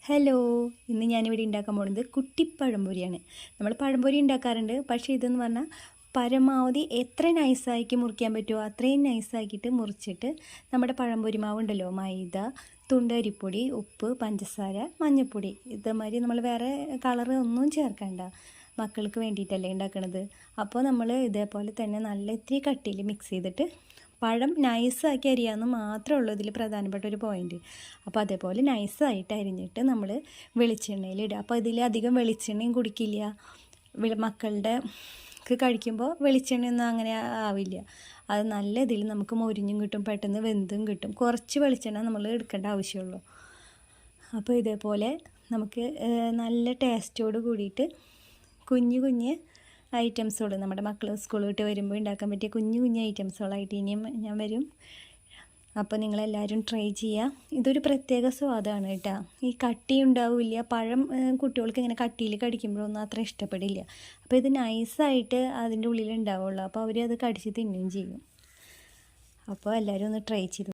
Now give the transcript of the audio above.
Hello, ഇന്ന് ഞാനിവിടെ ഉണ്ടാക്കാൻ പോകുന്നത് കുട്ടിപ്പഴംപൊരിയാണ്. നമ്മൾ പഴംപൊരി ഉണ്ടാക്കാറുണ്ട്, പക്ഷേ ഇതെന്ന് പറഞ്ഞാൽ പരമാവധി എത്ര നൈസാക്കി മുറിക്കാൻ പറ്റുമോ അത്രയും നൈസാക്കിയിട്ട് മുറിച്ചിട്ട് നമ്മുടെ പഴംപൊരി മാവ് ഉണ്ടല്ലോ, മൈദ, തുണ്ടരിപ്പൊടി, ഉപ്പ്, പഞ്ചസാര, മഞ്ഞൾപ്പൊടി, ഇതേമാതിരി നമ്മൾ വേറെ കളറ് ഒന്നും ചേർക്കണ്ട, മക്കൾക്ക് വേണ്ടിയിട്ടല്ലേ ഉണ്ടാക്കണത്. അപ്പോൾ നമ്മൾ ഇതേപോലെ തന്നെ നല്ല ഇത്തിരി കട്ടിയിൽ മിക്സ് ചെയ്തിട്ട് പഴം നൈസാക്കി അരിയാമെന്ന് മാത്രമേ ഉള്ളൂ ഇതിൽ പ്രധാനപ്പെട്ട ഒരു പോയിൻറ്റ്. അപ്പോൾ അതേപോലെ നൈസായിട്ട് അരിഞ്ഞിട്ട് നമ്മൾ വെളിച്ചെണ്ണയിലിടുക. അപ്പോൾ ഇതിൽ അധികം വെളിച്ചെണ്ണയും കുടിക്കില്ല, മക്കളുടെ കഴിക്കുമ്പോൾ വെളിച്ചെണ്ണയൊന്നും അങ്ങനെ ആവില്ല. അത് നല്ല ഇതിൽ നമുക്ക് മൊരിഞ്ഞും കിട്ടും, പെട്ടെന്ന് വെന്തും കിട്ടും. കുറച്ച് വെളിച്ചെണ്ണ നമ്മൾ എടുക്കേണ്ട ആവശ്യമുള്ളൂ. അപ്പോൾ ഇതേപോലെ നമുക്ക് നല്ല ടേസ്റ്റോട് കൂടിയിട്ട് കുഞ്ഞു കുഞ്ഞ് ഐറ്റംസുകൾ നമ്മുടെ മക്കൾ സ്കൂൾ വിട്ട് വരുമ്പോൾ ഉണ്ടാക്കാൻ പറ്റിയ കുഞ്ഞു കുഞ്ഞു ഐറ്റംസുകളായിട്ട് ഇനിയും ഞാൻ വരും. അപ്പോൾ നിങ്ങളെല്ലാവരും ട്രൈ ചെയ്യുക. ഇതൊരു പ്രത്യേക സ്വാദാണ് കേട്ടോ. ഈ കട്ടി ഉണ്ടാവില്ല, പഴം കുട്ടികൾക്ക് ഇങ്ങനെ കട്ടിയിൽ കടിക്കുമ്പോഴൊന്നും അത്ര ഇഷ്ടപ്പെടില്ല. അപ്പോൾ ഇത് നൈസായിട്ട് അതിൻ്റെ ഉള്ളിൽ ഉണ്ടാവുള്ളൂ, അപ്പോൾ അവർ അത് കടിച്ച് തിന്നുകയും ചെയ്യും. അപ്പോൾ എല്ലാവരും ഒന്ന് ട്രൈ ചെയ്തു.